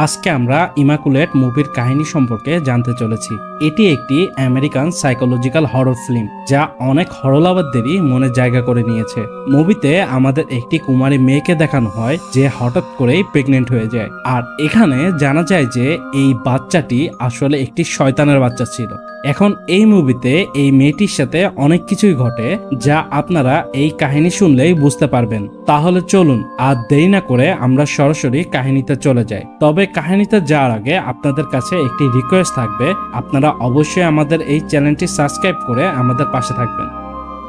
আজকে আমরা ইমাকুলেট মুভির কাহিনী সম্পর্কে জানতে চলেছি। এটি একটি আমেরিকান সাইকোলজিক্যাল হরর ফিল্ম যা অনেক হরলাভারদেরই মনে জায়গা করে নিয়েছে। মুভিতে আমাদের একটি কুমারী মেয়েকে দেখানো হয় যে হঠাৎ করেই প্রেগনেন্ট হয়ে যায়, আর এখানে জানা যায় যে এই বাচ্চাটি আসলে একটি শয়তানের বাচ্চা ছিল। এখন এই মুভিতে এই মেয়েটির সাথে অনেক কিছুই ঘটে যা আপনারা এই কাহিনী শুনলেই বুঝতে পারবেন। তাহলে চলুন আর দেরি না করে আমরা সরাসরি কাহিনীতে চলে যাই। তবে কাহিনীতে যাওয়ার আগে আপনাদের কাছে একটি রিকোয়েস্ট থাকবে, আপনারা অবশ্যই আমাদের এই চ্যানেলটি সাবস্ক্রাইব করে আমাদের পাশে থাকবেন।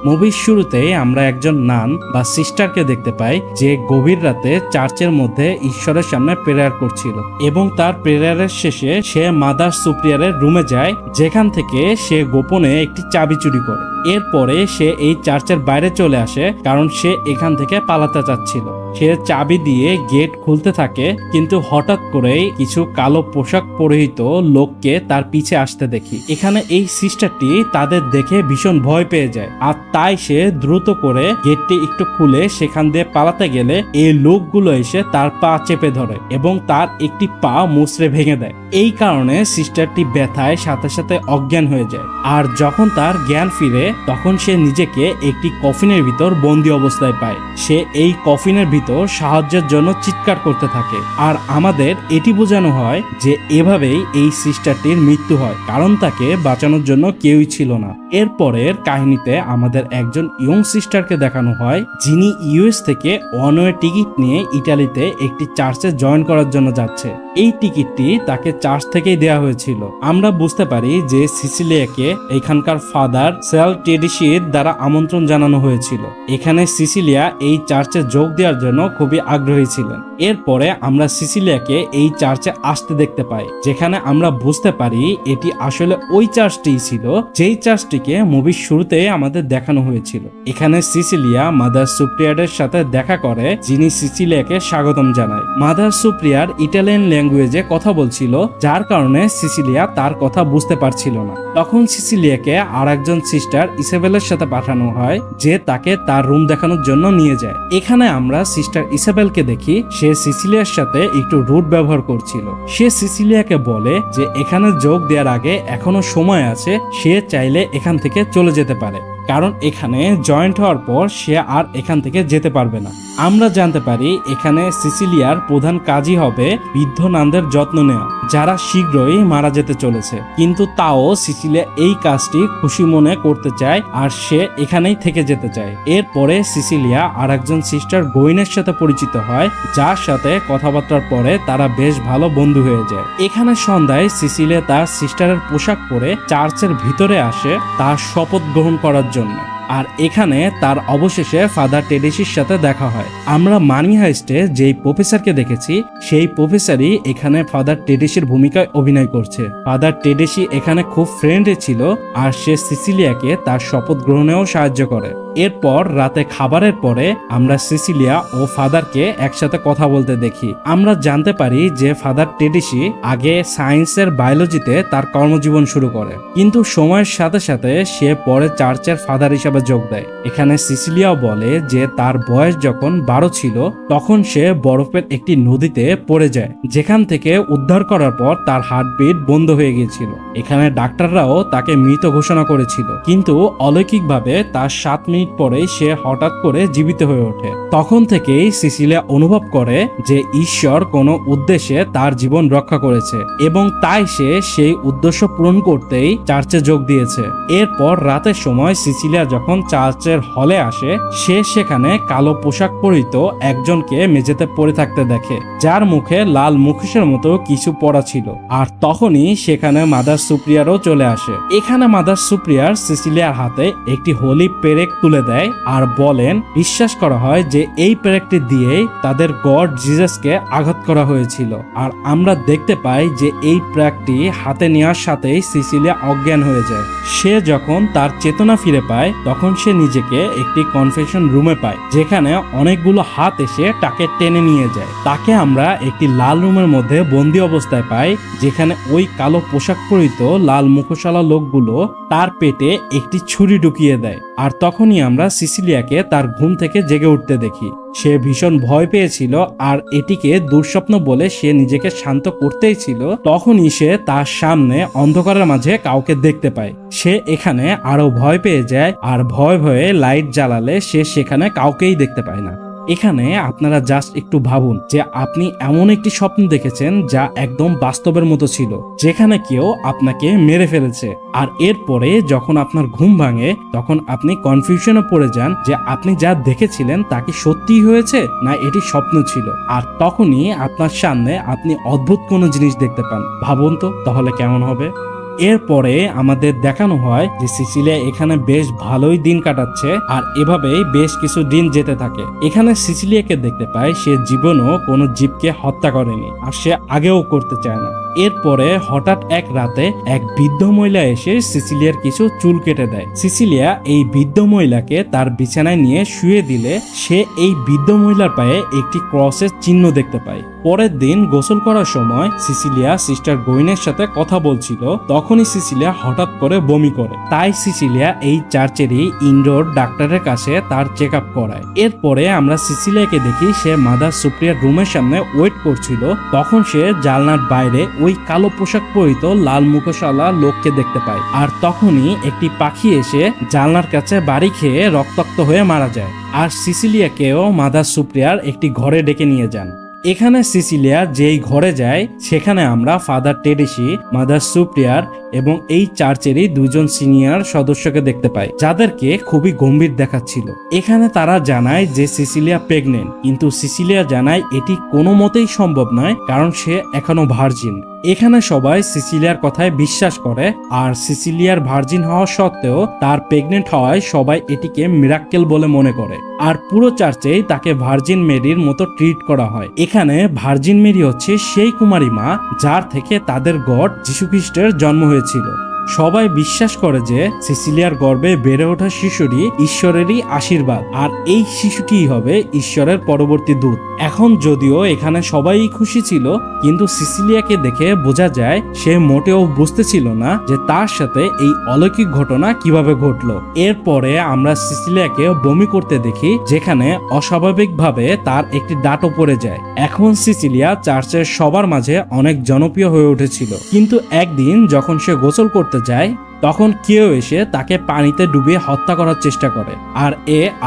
মুভির শুরুতেই আমরা একজন নান বা সিস্টারকে দেখতে পাই যে গভীর রাতে চার্চের মধ্যে ঈশ্বরের সামনে প্রেয়ার করছিল এবং তার প্রেয়ারের শেষে সে মাদার সুপ্রিয়ারের রুমে যায়, যেখান থেকে সে গোপনে একটি চাবি চুরি করে। এরপরে সে এই চার্চের বাইরে চলে আসে কারণ সে এখান থেকে পালাতে চাচ্ছিল। সে চাবি দিয়ে গেট খুলতে থাকে, কিন্তু হঠাৎ করেই কিছু কালো পোশাক পরিহিত লোককে তার পিছে আসতে দেখি। এখানে এই সিস্টারটি তাদের দেখে ভীষণ ভয় পেয়ে যায়, আর তাই সে দ্রুত করে গেটটি একটু খুলে সেখান দিয়ে পালাতে গেলে এই লোকগুলো এসে তার পা চেপে ধরে এবং তার একটি পা মুচড়ে ভেঙে দেয়। এই কারণে সিস্টারটি ব্যথায় সাথে সাথে অজ্ঞান হয়ে যায়, আর যখন তার জ্ঞান ফিরে তখন সে নিজেকে একটি কফিনের ভিতর বন্দি অবস্থায় পায়। সে এই কফিনের ভিতর সাহায্যের জন্য চিৎকার করতে থাকে, আর আমাদের এটি বোঝানো হয় যে এভাবেই এই সিস্টারটির মৃত্যু হয়, কারণ তাকে বাঁচানোর জন্য কেউই ছিল না। এরপরের কাহিনীতে আমাদের একজন ইয়ং সিস্টারকে দেখানো হয় যিনি ইউএস থেকে ওয়ান ওয়ে টিকিট নিয়ে ইটালিতে একটি চার্চে জয়েন করার জন্য যাচ্ছে। এই টিকিটটি তাকে চার্চ থেকেই দেওয়া হয়েছিল। আমরা বুঝতে পারি যে সিসিলিয়াকে এখানকার ফাদার সেল টেডিসির দ্বারা আমন্ত্রণ জানানো হয়েছিল। এখানে সিসিলিয়া এই চার্চে যোগ দেওয়ার জন্য খুবই আগ্রহী ছিলেন। এরপরে আমরা সিসিলিয়াকে এই চার্চে আসতে দেখতে পাই, যেখানে আমরা বুঝতে পারি এটি আসলে ওই চার্চটিই ছিল যেই চার্চটিকে মুভির শুরুতে আমাদের দেখানো হয়েছিল। এখানে সিসিলিয়া মাদার সুপ্রিয়ারের সাথে দেখা করে, যিনি সিসিলিয়াকে স্বাগতম জানায়। মাদার সুপ্রিয়ার ইটালিয়ান ল্যাঙ্গুয়েজে কথা বলছিল, যার কারণে সিসিলিয়া তার কথা বুঝতে পারছিল না। তখন সিসিলিয়াকে আর একজন সিস্টার ইসাবেলের সাথে পাঠানো হয় যে তাকে তার রুম দেখানোর জন্য নিয়ে যায়। এখানে আমরা সিস্টার ইসাবেলকে দেখি সে সিসিলিয়ার সাথে একটু রুড ব্যবহার করছিল। সে সিসিলিয়াকে বলে যে এখানে যোগ দেওয়ার আগে এখনো সময় আছে, সে চাইলে এখান থেকে চলে যেতে পারে, কারণ এখানে জয়েন্ট হওয়ার পর সে আর এখান থেকে যেতে পারবে না। আমরা জানতে পারি এখানে সিসিলিয়ার প্রধান কাজই হবে বৃদ্ধ নানদের যত্ন নেওয়া, যারা শীঘ্রই মারা যেতে চলেছে। কিন্তু তাও সিসিলিয়া এই কাজটি খুশি মনে করতে চায়, আর সে এখানেই থেকে যেতে চায়। এরপরে সিসিলিয়া আর একজন সিস্টার গোইনের সাথে পরিচিত হয়, যার সাথে কথাবার্তার পরে তারা বেশ ভালো বন্ধু হয়ে যায়। এখানে সন্ধ্যায় সিসিলিয়া তার সিস্টারের পোশাক পরে চার্চের ভিতরে আসে তার শপথ গ্রহণ করার জন্য, আর এখানে তার অবশেষে ফাদার টেডিসির সাথে দেখা হয়। আমরা মানি হাইস্টে যেই প্রফেসরকে দেখেছি সেই প্রফেসরই এখানে ফাদার টেডিসির ভূমিকায় অভিনয় করছে। ফাদার টেডিসি এখানে খুব ফ্রেন্ডলি ছিল, আর সে সিসিলিয়াকে তার শপথ গ্রহণেও সাহায্য করে। এরপর রাতে খাবারের পরে আমরা সিসিলিয়া ও ফাদারকে একসাথে কথা বলতে দেখি। আমরা জানতে পারি যে ফাদার টেডিসি আগে সায়েন্সের বায়োলজিতে তার কর্মজীবন শুরু করে, কিন্তু সময়ের সাথে সাথে সে পরে চার্চের ফাদার হিসাবে যোগ দেয়। এখানে সিসিলিয়াও বলে যে তার বয়স যখন 12 ছিল তখন সে বরফের একটি নদীতে পড়ে যায়, যেখান থেকে উদ্ধার করার পর তার হার্টবিট বন্ধ হয়ে গিয়েছিল। এখানে ডাক্তাররাও তাকে মৃত ঘোষণা করেছিল, কিন্তু অলৌকিকভাবে তার 7 মিনিট পরেই সে হঠাৎ করে জীবিত হয়ে ওঠে। তখন থেকেই সিসিলিয়া অনুভব করে যে ঈশ্বর কোনো উদ্দেশ্যে তার জীবন রক্ষা করেছে, এবং তাই সে সেই উদ্দেশ্য পূরণ করতেই চার্চে যোগ দিয়েছে। এরপর রাতের সময় সিসিলিয়া যখন চার্চের হলে আসে, সে সেখানে কালো পোশাক পরিহিত একজনকে মেঝেতে পড়ে থাকতে দেখে, যার মুখে লাল মুখোশের মতো কিছু পড়া ছিল। আর তখনই সেখানে মাদার সুপ্রিয়ারও চলে আসে। এখানে মাদার সুপ্রিয়ার সিসিলিয়ার হাতে একটি হোলি পেরেক তুলে দেয়, আর বলেন বিশ্বাস করা হয় যে এই পেরেকটি দিয়েই তাদের গড জিজাসকে আঘাত করা হয়েছিল। আর আমরা দেখতে পাই যে এই পেরেকটি হাতে নেওয়ার সাথেই সিসিলিয়া অজ্ঞান হয়ে যায়। সে যখন তার চেতনা ফিরে পায় তখন সে নিজেকে একটি কনফেশন রুমে পায়, যেখানে অনেকগুলো হাত এসে তাকে টেনে নিয়ে যায়। তাকে আমরা একটি লাল রুমের মধ্যে বন্দি অবস্থায় পাই, যেখানে ওই কালো পোশাক পরিহিত লাল মুখোশালা লোকগুলো তার পেটে একটি ছুরি ঢুকিয়ে দেয়। আর তখনই আমরা সিসিলিয়াকে তার ঘুম থেকে জেগে উঠতে দেখি। সে ভীষণ ভয় পেয়েছিল আর এটিকে দুঃস্বপ্ন বলে সে নিজেকে শান্ত করতেই ছিল। তখনই সে তার সামনে অন্ধকারের মাঝে কাউকে দেখতে পায়। সে এখানে আরো ভয় পেয়ে যায় আর ভয়ে ভয়ে লাইট জ্বালালে সে সেখানে কাউকেই দেখতে পায় না। এখানে আপনারা জাস্ট একটু ভাবুন যে আপনি এমন একটি স্বপ্ন দেখেছেন যা একদম বাস্তবের মতো ছিল, যেখানে কেউ আপনাকে মেরে ফেলেছে। আর এরপরে যখন আপনার ঘুম ভাঙে তখন আপনি কনফিউশনে পড়ে যান যে আপনি যা দেখেছিলেন তা কি সত্যি হয়েছে না এটি স্বপ্ন ছিল। আর তখনই আপনার সামনে আপনি অদ্ভুত কোনো জিনিস দেখতে পান। ভাবুন তো তাহলে কেমন হবে। এরপরে আমাদের দেখানো হয় যে সিসিলিয়া এখানে বেশ ভালোই দিন কাটাচ্ছে আর এভাবেই বেশ কিছু দিন যেতে থাকে। এখানে সিসিলিয়াকে দেখতে পায় সে জীবনও কোনো জীবকে হত্যা করেনি আর সে আগেও করতে চায় না। এরপরে হঠাৎ এক রাতে এক বৃদ্ধ মহিলা এসে সিসিলিয়ার কিছু চুল কেটে দেয়। সিসিলিয়া এই বৃদ্ধ মহিলাকে তার বিছানায় নিয়ে শুয়ে দিলে সে এই বৃদ্ধ মহিলার পায়ে একটি ক্রসের চিহ্ন দেখতে পায়। পরের দিন গোসল করার সময় সিসিলিয়া সিস্টার গোইনের সাথে কথা বলছিল, তখনই সিসিলিয়া হঠাৎ করে বমি করে। তাই সিসিলিয়া এই চার্চেরই ইনডোর ডাক্তারের কাছে তার চেক আপ করায়। এরপরে আমরা সিসিলিয়াকে দেখি সে মাদার সুপ্রিয়ার রুমের সামনে ওয়েট করছিল। তখন সে জানলার বাইরে ওই কালো পোশাক পরিহিত লাল মুখোশালা লোককে দেখতে পায়। আর তখনই একটি পাখি এসে জানলার কাছে বাড়ি খেয়ে রক্তাক্ত হয়ে মারা যায়। আর সিসিলিয়াকেও মাদার সুপ্রিয়ার একটি ঘরে ডেকে নিয়ে যান। এখানে সিসিলিয়া যেই ঘরে যায় সেখানে আমরা ফাদার টেডেসি, মাদার সুপ্রিয়ার এবং এই চার্চেরই দুজন সিনিয়র সদস্যকে দেখতে পাই, যাদেরকে খুবই গম্ভীর দেখাচ্ছিল। এখানে তারা জানায় যে সিসিলিয়া প্রেগনেন্ট, কিন্তু সিসিলিয়া জানায় এটি কোনো মতেই সম্ভব নয়, কারণ সে এখনো ভার্জিন। এখানে সবাই সিসিলিয়ার কথায় বিশ্বাস করে আর সিসিলিয়ার ভার্জিন হওয়া সত্ত্বেও তার প্রেগনেন্ট হওয়ায় সবাই এটিকে মিরাক্কেল বলে মনে করে। আর পুরো চার্চেই তাকে ভার্জিন মেরির মতো ট্রিট করা হয়। এখানে ভার্জিন মেরি হচ্ছে সেই কুমারী মা যার থেকে তাদের গড যীশু খ্রিস্টের জন্ম হয়েছিল। সবাই বিশ্বাস করে যে সিসিলিয়ার গর্ভে বেড়ে ওঠা শিশুটি ঈশ্বরেরই আশীর্বাদ আর এই শিশুটিই হবে ঈশ্বরের পরবর্তী দূত। এখন যদিও এখানে সবাই খুশি ছিল, কিন্তু সিসিলিয়াকে দেখে বোঝা যায় সে মোটেও বুঝতেছিল না যে তার সাথে এই অলৌকিক ঘটনা কিভাবে ঘটলো। এরপরে আমরা সিসিলিয়াকে বমি করতে দেখি, যেখানে অস্বাভাবিকভাবে তার একটি দাঁতও পড়ে যায়। এখন সিসিলিয়া চার্চের সবার মাঝে অনেক জনপ্রিয় হয়ে উঠেছিল, কিন্তু একদিন যখন সে গোসল করতে যায় তখন কেউ এসে তাকে পানিতে ডুবিয়ে হত্যা করার চেষ্টা করে। আর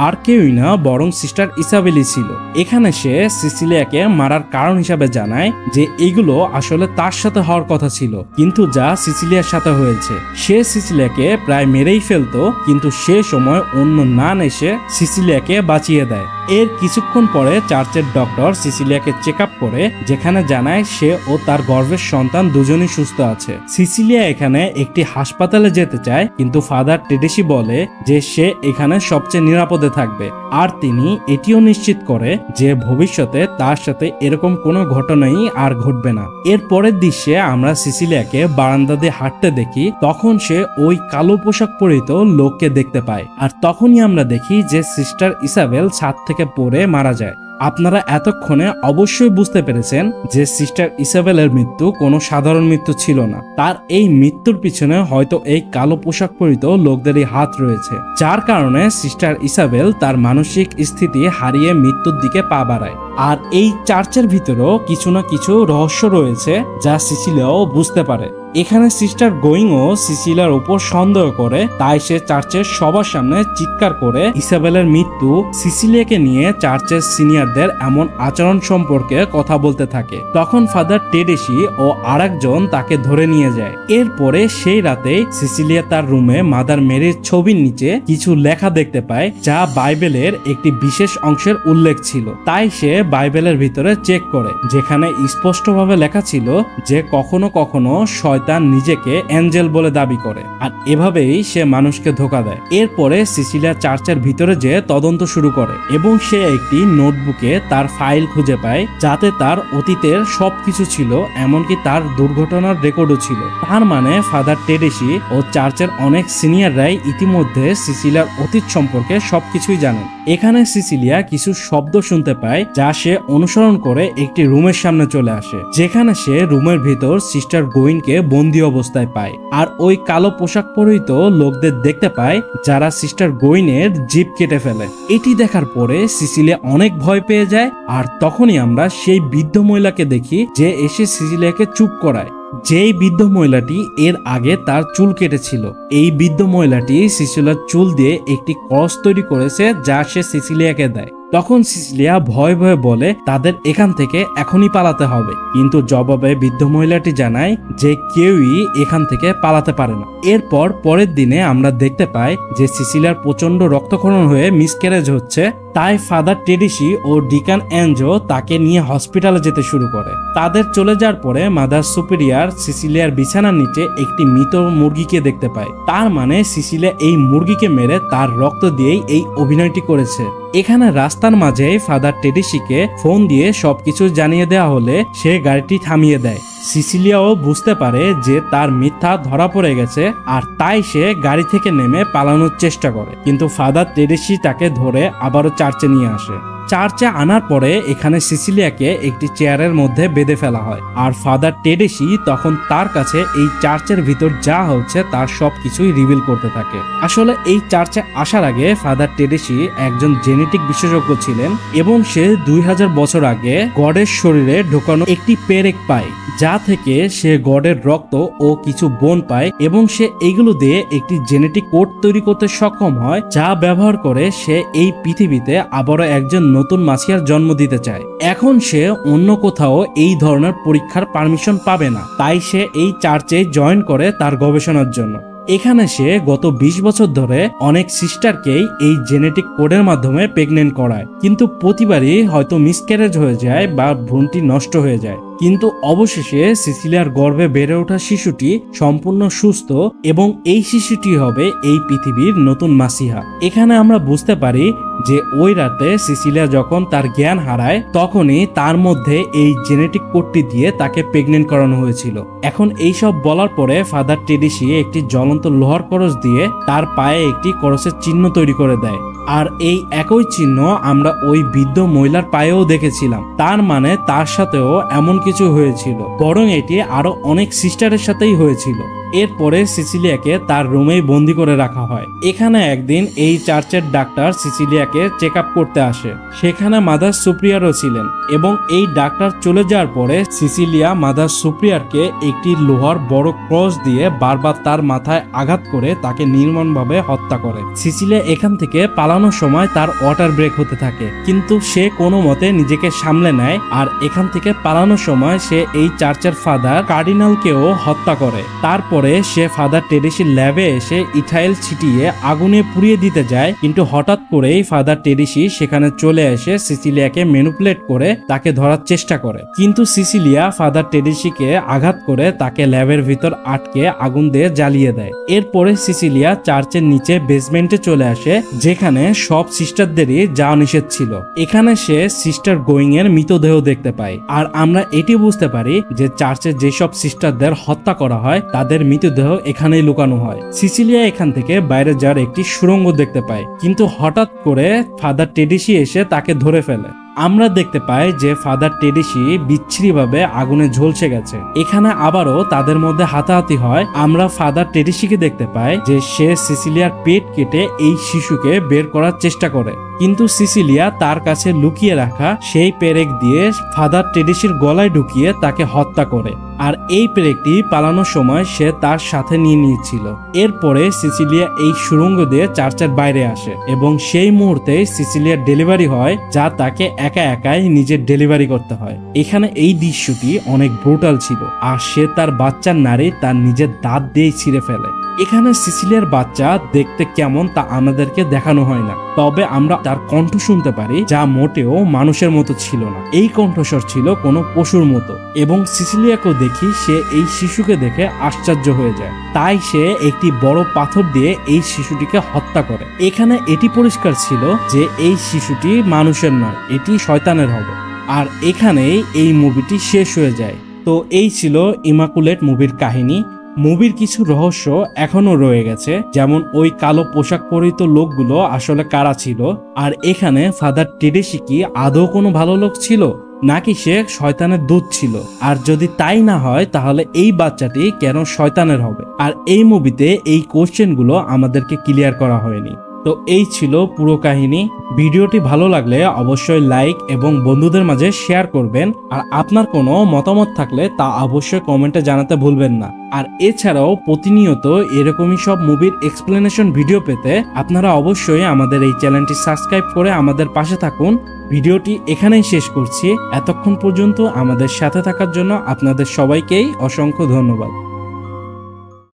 আর কেউই না বরং সিস্টার ইসাবেলি ছিল। এখানে সে সিসিলিয়াকে মারার কারণ হিসাবে জানায় যে এগুলো আসলে তার সাথে হওয়ার কথা ছিল, কিন্তু যা সিসিলিয়ার সাথে হয়েছে। সে সিসিলিয়াকে প্রায় মেরেই ফেলতো, কিন্তু সে সময় অন্য নান এসে সিসিলিয়াকে বাঁচিয়ে দেয়। এর কিছুক্ষণ পরে চার্চের ডক্টর সিসিলিয়াকে চেক আপ করে, যেখানে জানায় সে ও তার গর্ভের সন্তান দুজনই সুস্থ আছে। সিসিলিয়া এখানে একটি হাসপাতালে যেতে চায়, কিন্তু ফাদার টেডেসি বলে যে সে এখানে সবচেয়ে নিরাপদে থাকবে। আর তিনি এটিও নিশ্চিত করে যে ভবিষ্যতে তার সাথে এরকম কোনো ঘটনাই আর ঘটবে না। এর পরের দৃশ্যে আমরা সিসিলিয়াকে বারান্দা দিয়ে হাঁটতে দেখি, তখন সে ওই কালো পোশাক পরিহিত লোককে দেখতে পায়। আর তখনই আমরা দেখি যে সিস্টার ইসাবেল ছাদ থেকে পড়ে মারা যায়। আপনারা এতক্ষণে অবশ্যই বুঝতে পেরেছেন যে সিস্টার ইসাবেলের মৃত্যু কোনো সাধারণ মৃত্যু ছিল না। তার এই মৃত্যুর পিছনে হয়তো এই কালো পোশাক পরিহিত লোকদেরই হাত রয়েছে, যার কারণে সিস্টার ইসাবেল তার মানসিক স্থিতি হারিয়ে মৃত্যুর দিকে পা বাড়ায়। আর এই চার্চের ভিতরেও কিছু না কিছু রহস্য রয়েছে যা সিসিলিয়াও বুঝতে পারে। এখানে সিস্টার গোয়িংও সিসিলিয়ার উপর সন্দেহ করে, তাই সে চার্চের সবার সামনে চিৎকার করে ইসাবেলের মৃত্যু, সিসিলিয়াকে নিয়ে চার্চের সিনিয়রদের এমন আচরণ সম্পর্কে কথা বলতে থাকে। তখন ফাদার টেডেসি ও আরেকজন তাকে ধরে নিয়ে যায়। এরপরে সেই রাতে সিসিলিয়া তার রুমে মাদার মেরির ছবির নিচে কিছু লেখা দেখতে পায়, যা বাইবেলের একটি বিশেষ অংশের উল্লেখ ছিল। তাই সে বাইবেলের ভিতরে চেক করে, যেখানে স্পষ্টভাবে লেখা ছিল যে কখনো কখনো শয়তান নিজেকে অ্যাঞ্জেল বলে দাবি করে, আর এভাবেই সে মানুষকে ধোঁকা দেয়। এরপরে সিসিলিয়া চার্চের ভিতরে যে তদন্ত শুরু করে এবং সে একটি নোটবুকে তার ফাইল খুঁজে পায়, যাতে তার অতীতের সবকিছু ছিল, এমনকি তার দুর্ঘটনার রেকর্ডও ছিল। তার মানে ফাদার টেডেসি ও চার্চের অনেক সিনিয়ররাই ইতিমধ্যে সিসিলিয়ার অতীত সম্পর্কে সবকিছুই জানেন। এখানে সিসিলিয়া কিছু শব্দ শুনতে পায়, যা সে অনুসরণ করে একটি রুমের সামনে চলে আসে, যেখানে সে রুমের ভিতর সিস্টার গোইনকে বন্দী অবস্থায় পায়, আর ওই কালো পোশাক পরিহিত লোকদের দেখতে পায় যারা সিস্টার গোইনের জিভ কেটে ফেলে। এটি দেখার পরে সিসিলিয়া অনেক ভয় পেয়ে যায়, আর তখনই আমরা সেই বৃদ্ধ মহিলাকে দেখি যে এসে সিসিলিয়াকে চুপ করায়। যেই বৃদ্ধ মহিলাটি এর আগে তার চুল কেটেছিল, এই বৃদ্ধ মহিলাটি সিসিলিয়ার চুল দিয়ে একটি ক্রস তৈরি করেছে, যা সে সিসিলিয়াকে দেয়। তখন সিসিলিয়া ভয়ে ভয়ে বলে তাদের এখান থেকে এখনই পালাতে হবে, কিন্তু জবাবে বৃদ্ধ মহিলাটি জানায় যে কেউই এখান থেকে পালাতে পারে না। এরপর পরের দিনে আমরা দেখতে পাই যে সিসিলিয়ার প্রচন্ড রক্তক্ষরণ হয়ে মিসক্যারেজ হচ্ছে, তাই ফাদার টেডেসি ও ডিকান অ্যাঞ্জো তাকে নিয়ে হসপিটালে যেতে শুরু করে। তাদের চলে যাওয়ার পরে মাদার সুপিরিয়ার সিসিলিয়ার বিছানার নিচে একটি মৃত মুরগিকে দেখতে পায়। তার মানে সিসিলিয়া এই মুরগিকে মেরে তার রক্ত দিয়েই এই অভিনয়টি করেছে। এখানে রাস্তার মাঝে ফাদার টেডেসিকে ফোন দিয়ে সবকিছু জানিয়ে দেওয়া হলে সে গাড়িটি থামিয়ে দেয়। সিসিলিয়াও বুঝতে পারে যে তার মিথ্যা ধরা পড়ে গেছে, আর তাই সে গাড়ি থেকে নেমে পালানোর চেষ্টা করে, কিন্তু ফাদার টেডেসি তাকে ধরে আবারও চার্চে নিয়ে আসে। চার্চে আনার পরে এখানে সিসিলিয়াকে একটি চেয়ারের মধ্যে বেঁধে ফেলা হয়, আর ফাদার টেডেসি তখন তার কাছে এই চার্চের ভিতর যা হচ্ছে তার সবকিছুই রিভিল করতে থাকে। আসলে এই চার্চে আসার আগে ফাদার টেডেসি একজন জেনেটিক বিশেষজ্ঞ ছিলেন, এবং সে 2000 বছর আগে গডের শরীরে ঢোকানো একটি পেরেক পায়, যা থেকে সে গডের রক্ত ও কিছু বোন পায়, এবং সে এইগুলো দিয়ে একটি জেনেটিক কোড তৈরি করতে সক্ষম হয়, যা ব্যবহার করে সে এই পৃথিবীতে আবারও একজন নতুন মাসিয়ার জন্ম দিতে চায়। এখন সে অন্য কোথাও এই ধরনের পরীক্ষার পারমিশন পাবে না, তাই সে এই চার্চে জয়েন করে তার গবেষণার জন্য। এখানে সে গত 20 বছর ধরে অনেক সিস্টারকেই এই জেনেটিক কোডের মাধ্যমে প্রেগনেন্ট করায়, কিন্তু প্রতিবারই হয়তো মিসক্যারেজ হয়ে যায় বা ভ্রূণটি নষ্ট হয়ে যায়। কিন্তু অবশেষে সিসিলিয়ার গর্ভে বেড়ে ওঠা শিশুটি সম্পূর্ণ সুস্থ, এবং এই শিশুটি হবে এই পৃথিবীর নতুন মাসিহা। এখানে আমরা বুঝতে পারি যে ওই রাতে সিসিলিয়া যখন তার জ্ঞান হারায়, তখনই তার মধ্যে এই জেনেটিক কোডটি দিয়ে তাকে প্রেগনেন্ট করানো হয়েছিল। এখন এইসব বলার পরে ফাদার টেডেসি একটি জ্বলন্ত লোহার কলস দিয়ে তার পায়ে একটি কলসের চিহ্ন তৈরি করে দেয়, আর এই একই চিহ্ন আমরা ওই বৃদ্ধ মহিলার পায়েও দেখেছিলাম। তার মানে তার সাথেও এমন কিছু হয়েছিল, বরং এটি আরো অনেক সিস্টারের সাথেই হয়েছিল। এরপরে সিসিলিয়াকে তার রুমেই বন্দি করে রাখা হয়। এখানে একদিন এই চার্চের ডাক্তার সিসিলিয়াকে চেক আপ করতে আসে, সেখানে মাদার সুপ্রিয়ারও ছিলেন, এবং এই ডাক্তার চলে যাওয়ার পরে সিসিলিয়া মাদার সুপ্রিয়ারকে একটি লোহার বড় ক্রস দিয়ে বারবার তার মাথায় আঘাত করে তাকে নির্মমভাবে হত্যা করে। সিসিলিয়া এখান থেকে পালানোর সময় তার ওয়াটার ব্রেক হতে থাকে, কিন্তু সে কোনো মতে নিজেকে সামলে নেয়, আর এখান থেকে পালানোর সময় সে এই চার্চের ফাদার কার্ডিনালকেও হত্যা করে। তারপর সে ফাদার টেডেসির ল্যাবে এসে ইথাইল ছিটিয়ে আগুনে পুড়িয়ে দিতে যায়, কিন্তু হঠাৎ করেই ফাদার টেডেসি সেখানে চলে এসে সিসিলিয়াকে ম্যানিপুলেট করে তাকে ধরার চেষ্টা করে, কিন্তু সিসিলিয়া ফাদার টেডেসিকে আঘাত করে তাকে ল্যাবের ভিতর আটকে আগুন দিয়ে জ্বালিয়ে দেয়। এরপরে সিসিলিয়া চার্চের নিচে বেসমেন্টে চলে আসে, যেখানে সব সিস্টারদেরই যাওয়া নিষেধ ছিল। এখানে সে সিস্টার গোয়িং এর মৃতদেহ দেখতে পায়, আর আমরা এটি বুঝতে পারি যে চার্চের যেসব সিস্টারদের হত্যা করা হয় তাদের মৃতদেহ এখানেই লুকানো হয়। সিসিলিয়া এখান থেকে বাইরে যাওয়ার একটি সুড়ঙ্গ দেখতে পায়, কিন্তু হঠাৎ করে ফাদার টেডেসি এসে তাকে ধরে ফেলে। আমরা দেখতে পাই যে ফাদার টেডেসি বিচ্ছিরিভাবে আগুনে ঝলসে গেছে। এখানে আবারও তাদের মধ্যে হাতাহাতি হয়। আমরা ফাদার টেডেসিকে দেখতে পাই যে সে সিসিলিয়ার পেট কেটে এই শিশুকে বের করার চেষ্টা করে, কিন্তু সিসিলিয়া তার কাছে লুকিয়ে রাখা সেই পেরেক দিয়ে ফাদার টেডেসির গলায় ঢুকিয়ে তাকে হত্যা করে, আর এই পেরেকটি পালানোর সময় সে তার সাথে নিয়ে নিয়েছিল। এরপরে সিসিলিয়া এই সুড়ঙ্গ দিয়ে চার্চের বাইরে আসে, এবং সেই মুহূর্তে সিসিলিয়ার ডেলিভারি হয়, যা তাকে একা একাই নিজের ডেলিভারি করতে হয়। এখানে এই দৃশ্যটি অনেক ব্রুটাল ছিল, আর সে তার বাচ্চার নাড়ি তার নিজের দাঁত দিয়েই ছিঁড়ে ফেলে। এখানে সিসিলিয়ার বাচ্চা দেখতে কেমন তা আমাদেরকে দেখানো হয় না, তবে আমরা তার কণ্ঠ শুনতে পারি যা মোটেও মানুষের মতো ছিল না। এই কণ্ঠস্বর ছিল কোনো পশুর মতো। এবং সিসিলিয়াকেও দেখি সে এই শিশুকে দেখে আশ্চর্য হয়ে যায়, তাই সে একটি বড় পাথর দিয়ে এই শিশুটিকে হত্যা করে। এখানে এটি পরিষ্কার ছিল যে এই শিশুটি মানুষের নয়, এটি শয়তানের হবে। আর এখানেই এই মুভিটি শেষ হয়ে যায়। তো এই ছিল ইমাকুলেট মুভির কাহিনী। মুভির কিছু রহস্য এখনো রয়ে গেছে, যেমন ওই কালো পোশাক পরিহিত লোকগুলো আসলে কারা ছিল, আর এখানে ফাদার টেডেসি কি আদৌ কোনো ভালো লোক ছিল নাকি সে শয়তানের দূত ছিল, আর যদি তাই না হয় তাহলে এই বাচ্চাটি কেন শয়তানের হবে। আর এই মুভিতে এই কোশ্চেনগুলো আমাদেরকে ক্লিয়ার করা হয়নি। তো এই ছিল পুরো কাহিনী। ভিডিওটি ভালো লাগলে অবশ্যই লাইক এবং বন্ধুদের মাঝে শেয়ার করবেন। আর আপনার কোনো মতামত থাকলে তা অবশ্যই কমেন্টে জানাতে ভুলবেন না। আর এছাড়াও প্রতিনিয়ত এরকমই সব মুভির এক্সপ্লেনেশন ভিডিও পেতে আপনারা অবশ্যই আমাদের এই চ্যানেলটি সাবস্ক্রাইব করে আমাদের পাশে থাকুন। ভিডিওটি এখানেই শেষ করছি। এতক্ষণ পর্যন্ত আমাদের সাথে থাকার জন্য আপনাদের সবাইকেই অসংখ্য ধন্যবাদ।